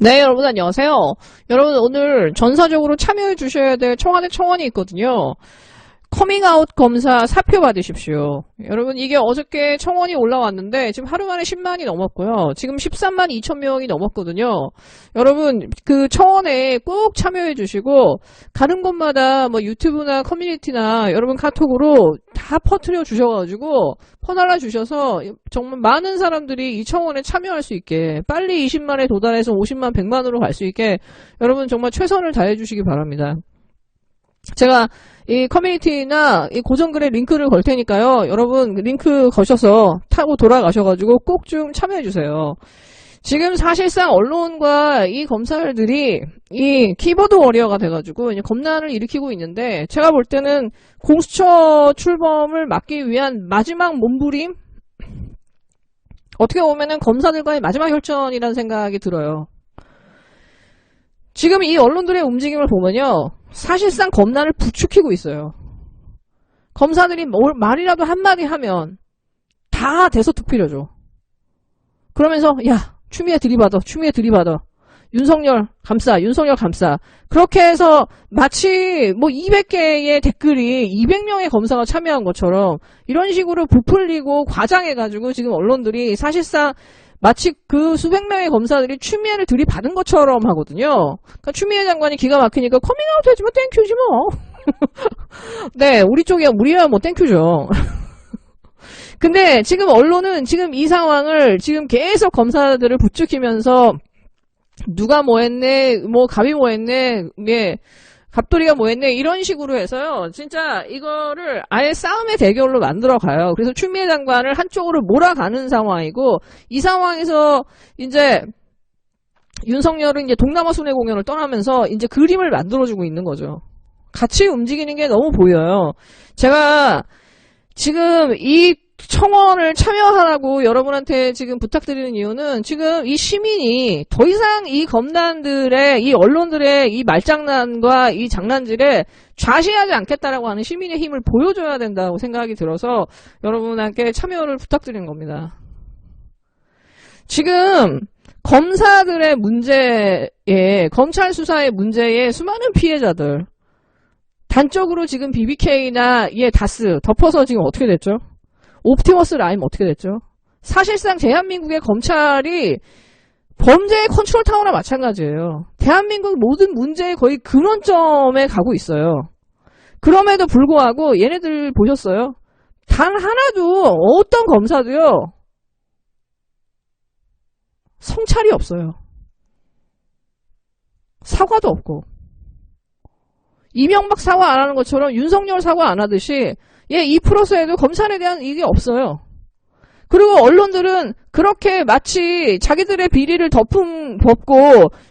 네, 여러분 안녕하세요. 여러분 오늘 전사적으로 참여해 주셔야 될 청와대 청원이 있거든요. 커밍아웃 검사 사표 받으십시오. 여러분 이게 어저께 청원이 올라왔는데 지금 하루 만에 10만이 넘었고요. 지금 13만 2천 명이 넘었거든요. 여러분 그 청원에 꼭 참여해 주시고 가는 곳마다 뭐 유튜브나 커뮤니티나 여러분 카톡으로 다 퍼뜨려 주셔가지고 퍼날라 주셔서 정말 많은 사람들이 이 청원에 참여할 수 있게 빨리 20만에 도달해서 50만 100만으로 갈 수 있게 여러분 정말 최선을 다해 주시기 바랍니다. 제가 이 커뮤니티나 이 고정글에 링크를 걸 테니까요. 여러분 링크 거셔서 타고 돌아가셔가지고 꼭 좀 참여해주세요. 지금 사실상 언론과 이 검사들이 이 키보드 워리어가 돼가지고 이제 겁난을 일으키고 있는데 제가 볼 때는 공수처 출범을 막기 위한 마지막 몸부림? 어떻게 보면은 검사들과의 마지막 혈전이라는 생각이 들어요. 지금 이 언론들의 움직임을 보면요. 사실상 검난을 부추기고 있어요. 검사들이 말이라도 한마디 하면 다 대서특필려줘. 그러면서 야 추미애 들이받아 추미애 들이받아 윤석열 감싸 윤석열 감싸 그렇게 해서 마치 뭐 200개의 댓글이 200명의 검사가 참여한 것처럼 이런 식으로 부풀리고 과장해가지고 지금 언론들이 사실상 마치 그 수백 명의 검사들이 추미애를 들이받은 것처럼 하거든요. 그러니까 추미애 장관이 기가 막히니까 커밍아웃 해주면 땡큐지 뭐. 네, 우리야 뭐 땡큐죠. 근데 지금 언론은 지금 이 상황을 지금 계속 검사들을 부추기면서 누가 뭐 했네, 뭐 갑이 뭐 했네, 예. 갑돌이가 뭐 했네 이런 식으로 해서요. 진짜 이거를 아예 싸움의 대결로 만들어 가요. 그래서 추미애 장관을 한쪽으로 몰아가는 상황이고 이 상황에서 이제 윤석열은 이제 동남아 순회 공연을 떠나면서 이제 그림을 만들어주고 있는 거죠. 같이 움직이는 게 너무 보여요. 제가 지금 이 청원을 참여하라고 여러분한테 지금 부탁드리는 이유는 지금 이 시민이 더 이상 이 검단들의 이 언론들의 이 말장난과 이 장난질에 좌시하지 않겠다라고 하는 시민의 힘을 보여줘야 된다고 생각이 들어서 여러분한테 참여를 부탁드리는 겁니다. 지금 검사들의 문제에 검찰 수사의 문제에 수많은 피해자들 단적으로 지금 BBK나 다스 덮어서 지금 어떻게 됐죠? 옵티머스 라임 어떻게 됐죠? 사실상 대한민국의 검찰이 범죄의 컨트롤 타워나 마찬가지예요. 대한민국 모든 문제의 거의 근원점에 가고 있어요. 그럼에도 불구하고 얘네들 보셨어요? 단 하나도 어떤 검사도요. 성찰이 없어요. 사과도 없고. 이명박 사과 안 하는 것처럼 윤석열 사과 안 하듯이 2%에도 검찰에 대한 이게 없어요. 그리고 언론들은 그렇게 마치 자기들의 비리를 덮고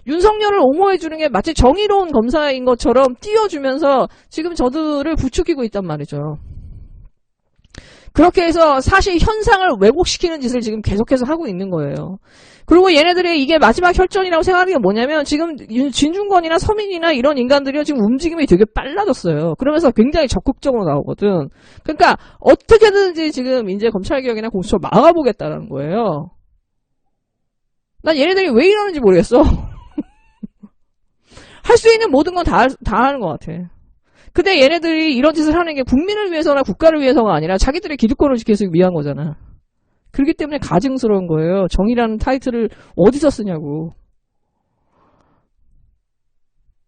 윤석열을 옹호해주는 게 마치 정의로운 검사인 것처럼 띄워주면서 지금 저들을 부추기고 있단 말이죠. 그렇게 해서 사실 현상을 왜곡시키는 짓을 지금 계속해서 하고 있는 거예요. 그리고 얘네들이 이게 마지막 혈전이라고 생각하는 게 뭐냐면 지금 진중권이나 서민이나 이런 인간들이 지금 움직임이 되게 빨라졌어요. 그러면서 굉장히 적극적으로 나오거든. 그러니까 어떻게든지 지금 이제 검찰개혁이나 공수처 막아보겠다는 거예요. 난 얘네들이 왜 이러는지 모르겠어. 할 수 있는 모든 건 다 하는 것 같아. 근데 얘네들이 이런 짓을 하는 게 국민을 위해서나 국가를 위해서가 아니라 자기들의 기득권을 지키기 위한 거잖아. 그렇기 때문에 가증스러운 거예요. 정의라는 타이틀을 어디서 쓰냐고.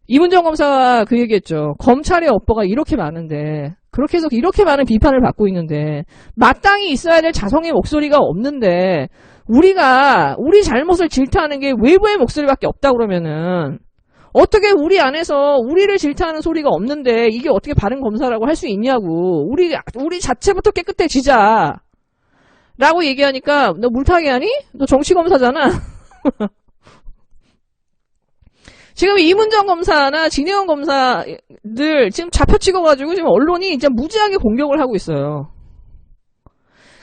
이문정 검사가 그 얘기했죠. 검찰의 업보가 이렇게 많은데 그렇게 해서 이렇게 많은 비판을 받고 있는데 마땅히 있어야 될 자성의 목소리가 없는데 우리 잘못을 질타하는 게 외부의 목소리밖에 없다 그러면은 어떻게 우리 안에서 우리를 질타하는 소리가 없는데 이게 어떻게 바른 검사라고 할 수 있냐고. 우리 자체부터 깨끗해지자. 라고 얘기하니까 너 물타기 하니? 너 정치검사잖아. 지금 이문정 검사나 진혜원 검사들 지금 잡혀 찍어가지고 지금 언론이 이제 무지하게 공격을 하고 있어요.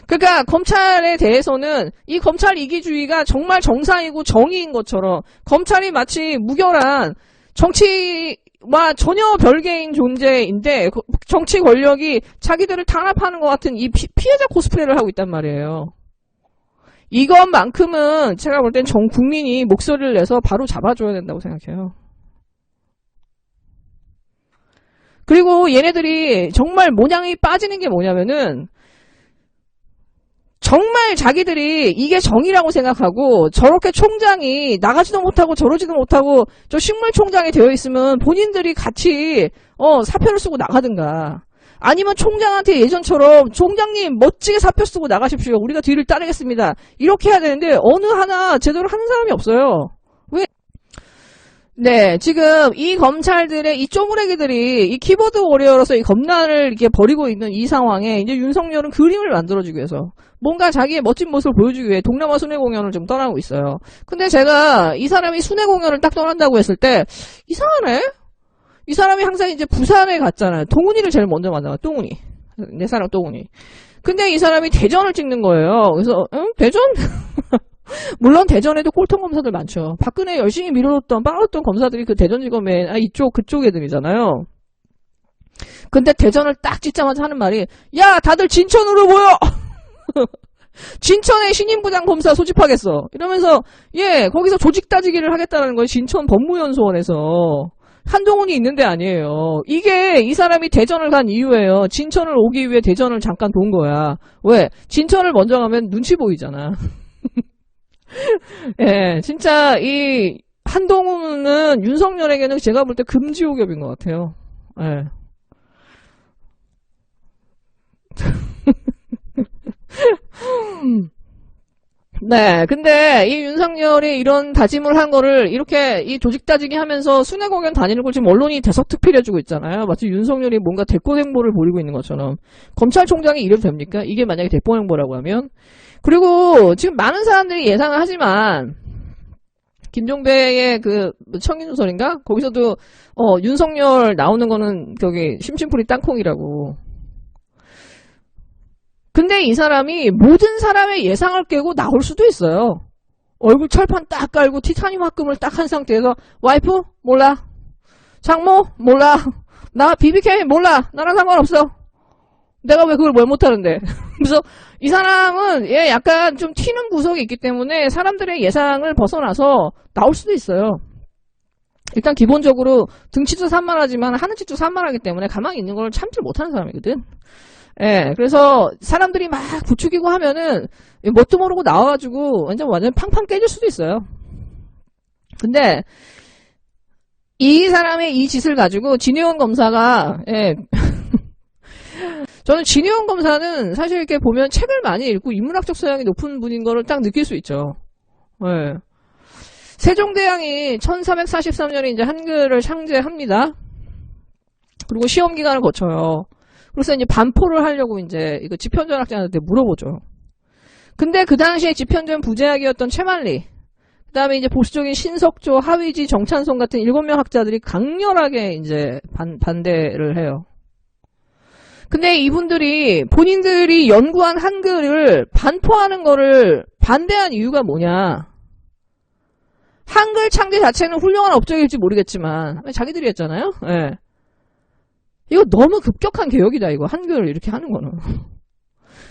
그러니까 검찰에 대해서는 이 검찰 이기주의가 정말 정상이고 정의인 것처럼 검찰이 마치 무결한 정치와 전혀 별개인 존재인데 정치 권력이 자기들을 탄압하는 것 같은 이 피해자 코스프레를 하고 있단 말이에요. 이것만큼은 제가 볼 땐 전 국민이 목소리를 내서 바로 잡아줘야 된다고 생각해요. 그리고 얘네들이 정말 모양이 빠지는 게 뭐냐면은 정말 자기들이 이게 정의라고 생각하고 저렇게 총장이 나가지도 못하고 저러지도 못하고 저 식물총장이 되어 있으면 본인들이 같이 사표를 쓰고 나가든가 아니면 총장한테 예전처럼 총장님 멋지게 사표 쓰고 나가십시오. 우리가 뒤를 따르겠습니다. 이렇게 해야 되는데 어느 하나 제대로 하는 사람이 없어요. 왜? 네, 지금 이 검찰들의 이 쪼무레기들이 이 키보드 워리어로서 이 검난을 이렇게 벌이고 있는 이 상황에 이제 윤석열은 그림을 만들어주기 위해서 뭔가 자기의 멋진 모습을 보여주기 위해 동남아 순회 공연을 좀 떠나고 있어요. 근데 제가 이 사람이 순회 공연을 딱 떠난다고 했을 때 이상하네? 이 사람이 항상 이제 부산에 갔잖아요. 동훈이를 제일 먼저 만나요. 동훈이. 내 사랑 동훈이. 근데 이 사람이 대전을 찍는 거예요. 그래서 대전? 물론 대전에도 꼴통 검사들 많죠. 박근혜 열심히 밀어줬던 빨았던 검사들이 그 대전지검에 이쪽 그쪽 애들이잖아요. 근데 대전을 딱 찍자마자 하는 말이 야 다들 진천으로 모여. 진천에 신임부장 검사 소집하겠어. 이러면서 거기서 조직 따지기를 하겠다는 거예요. 진천 법무연수원에서. 한동훈이 있는데 아니에요. 이게 이 사람이 대전을 간 이유예요. 진천을 오기 위해 대전을 잠깐 돈 거야. 왜? 진천을 먼저 가면 눈치 보이잖아. 예, 진짜 이 한동훈은 윤석열에게는 제가 볼 때 금지옥엽인 것 같아요. 예. 네, 근데 이 윤석열이 이런 다짐을 한 거를 이렇게 이 조직 따지기 하면서 순회 공연 다니는 걸 지금 언론이 대서특필해주고 있잖아요. 마치 윤석열이 뭔가 대권행보를 벌이고 있는 것처럼. 검찰총장이 이래도 됩니까? 이게 만약에 대권행보라고 하면. 그리고 지금 많은 사람들이 예상을 하지만 김종배의 그 청인누설인가? 거기서도 윤석열 나오는 거는 저기 심심풀이 땅콩이라고. 근데 이 사람이 모든 사람의 예상을 깨고 나올 수도 있어요. 얼굴 철판 딱 깔고 티타늄 합금을 딱 한 상태에서 와이프? 몰라. 장모? 몰라. 나 BBK? 몰라. 나랑 상관없어. 내가 왜 그걸 뭘 못하는데. 그래서 이 사람은 약간 좀 튀는 구석이 있기 때문에 사람들의 예상을 벗어나서 나올 수도 있어요. 일단 기본적으로 등치도 산만하지만 하는 짓도 산만하기 때문에 가만히 있는 걸 참지 못하는 사람이거든. 그래서 사람들이 막 부추기고 하면은 뭣도 모르고 나와가지고 완전 팡팡 깨질 수도 있어요. 근데 이 사람의 이 짓을 가지고 진혜원 검사가 저는 진혜원 검사는 사실 이렇게 보면 책을 많이 읽고 인문학적 소양이 높은 분인 거를 딱 느낄 수 있죠. 세종대왕이 1443년에 이제 한글을 창제합니다. 그리고 시험 기간을 거쳐요. 그래서 이제 반포를 하려고 이제 이거 집현전학자한테 물어보죠. 근데 그 당시에 집현전 부제학이었던 최만리, 그 다음에 이제 보수적인 신석조, 하위지, 정찬송 같은 7명 학자들이 강렬하게 이제 반대를 해요. 근데 이분들이 본인들이 연구한 한글을 반포하는 거를 반대한 이유가 뭐냐? 한글 창제 자체는 훌륭한 업적일지 모르겠지만 자기들이 했잖아요. 이거 너무 급격한 개혁이다, 이거. 한글을 이렇게 하는 거는.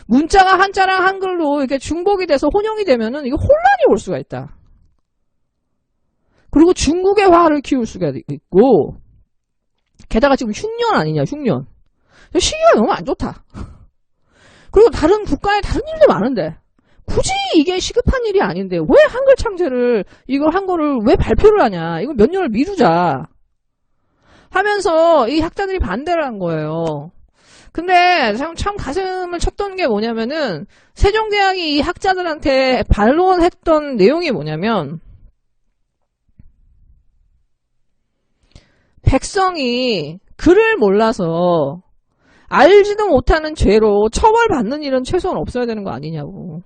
문자가 한자랑 한글로 이렇게 중복이 돼서 혼용이 되면은 이거 혼란이 올 수가 있다. 그리고 중국의 화를 키울 수가 있고, 게다가 지금 흉년 아니냐, 흉년. 시기가 너무 안 좋다. 그리고 다른 국가에 다른 일도 많은데, 굳이 이게 시급한 일이 아닌데, 왜 한글 창제를, 이걸 한 거를 왜 발표를 하냐. 이거 몇 년을 미루자. 하면서 이 학자들이 반대를 한 거예요. 근데 참 가슴을 쳤던 게 뭐냐면은 세종대왕이 이 학자들한테 반론했던 내용이 뭐냐면 백성이 글을 몰라서 알지도 못하는 죄로 처벌받는 일은 최소한 없어야 되는 거 아니냐고.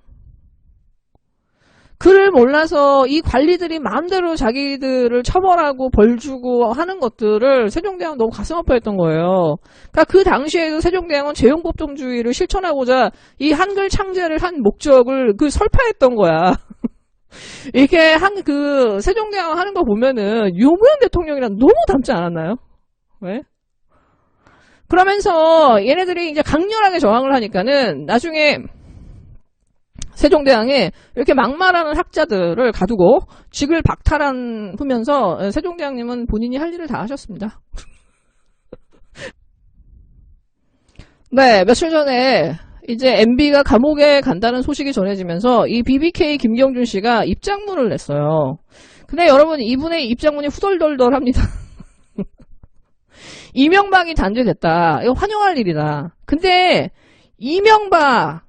글을 몰라서 이 관리들이 마음대로 자기들을 처벌하고 벌 주고 하는 것들을 세종대왕은 너무 가슴 아파했던 거예요. 그러니까 그 당시에도 세종대왕은 재용법정주의를 실천하고자 이 한글 창제를 한 목적을 설파했던 거야. 이렇게 세종대왕 하는 거 보면은 노무현 대통령이랑 너무 닮지 않았나요? 왜? 그러면서 얘네들이 이제 강렬하게 저항을 하니까는 나중에 세종대왕에 이렇게 막말하는 학자들을 가두고 직을 박탈하면서 세종대왕님은 본인이 할 일을 다 하셨습니다. 네, 며칠 전에 이제 MB가 감옥에 간다는 소식이 전해지면서 이 BBK 김경준 씨가 입장문을 냈어요. 근데 여러분, 이분의 입장문이 후덜덜덜합니다. 이명박이 단죄됐다. 이거 환영할 일이다. 근데 이명박을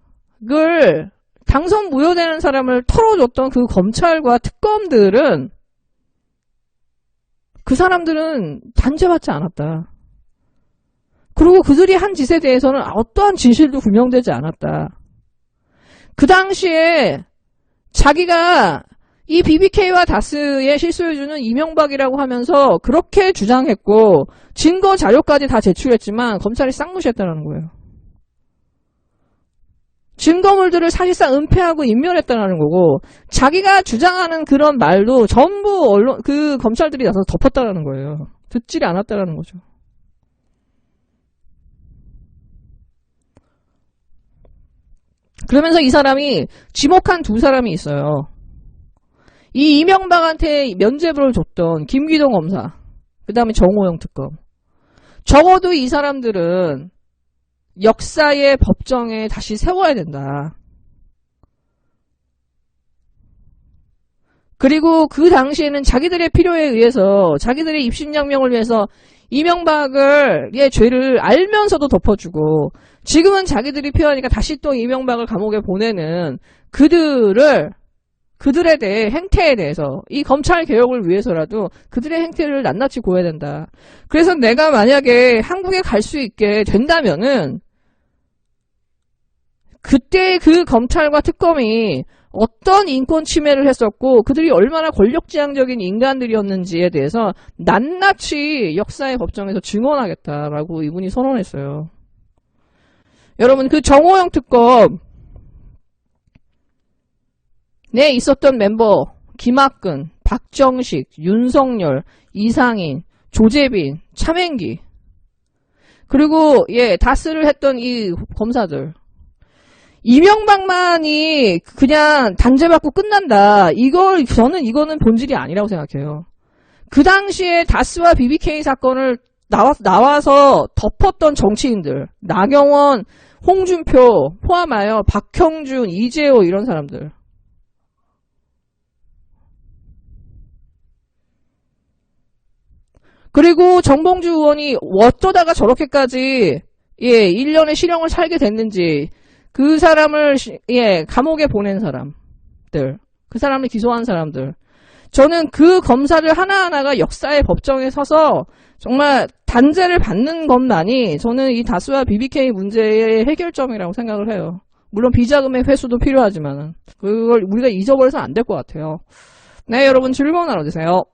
당선 무효되는 사람을 털어줬던 그 검찰과 특검들은 그 사람들은 단죄받지 않았다. 그리고 그들이 한 짓에 대해서는 어떠한 진실도 규명되지 않았다. 그 당시에 자기가 이 BBK와 다스의 실소유주는 이명박이라고 하면서 그렇게 주장했고 증거 자료까지 다 제출했지만 검찰이 쌍무시했다는 거예요. 증거물들을 사실상 은폐하고 인멸했다는 거고 자기가 주장하는 그런 말도 전부 언론 그 검찰들이 나서 덮었다는 거예요. 듣지를 않았다는 거죠. 그러면서 이 사람이 지목한 두 사람이 있어요. 이 이명박한테 면죄부를 줬던 김기동 검사, 그 다음에 정호영 특검. 적어도 이 사람들은 역사의 법정에 다시 세워야 된다. 그리고 그 당시에는 자기들의 필요에 의해서 자기들의 입신양명을 위해서 이명박의 죄를 알면서도 덮어주고 지금은 자기들이 필요하니까 다시 또 이명박을 감옥에 보내는 그들에 대해 행태에 대해서 이 검찰 개혁을 위해서라도 그들의 행태를 낱낱이 고해야 된다. 그래서 내가 만약에 한국에 갈 수 있게 된다면은 그때 그 검찰과 특검이 어떤 인권 침해를 했었고 그들이 얼마나 권력지향적인 인간들이었는지에 대해서 낱낱이 역사의 법정에서 증언하겠다라고 이분이 선언했어요. 여러분, 그 정호영 특검 내 있었던 멤버 김학근, 박정식, 윤석열, 이상인, 조재빈, 차명기 그리고 다스를 했던 이 검사들 이명박만이 그냥 단죄받고 끝난다. 이거는 본질이 아니라고 생각해요. 그 당시에 다스와 BBK 사건을 나와서 덮었던 정치인들 나경원, 홍준표 포함하여 박형준, 이재호 이런 사람들 그리고 정봉주 의원이 어쩌다가 저렇게까지 1년의 실형을 살게 됐는지 그 사람을 감옥에 보낸 사람들 그 사람을 기소한 사람들 저는 그 검사들 하나하나가 역사의 법정에 서서 정말 단죄를 받는 것만이 저는 이 다스와 BBK 문제의 해결점이라고 생각을 해요. 물론 비자금의 회수도 필요하지만 그걸 우리가 잊어버려서는 안 될 것 같아요. 네, 여러분 즐거운 하루 되세요.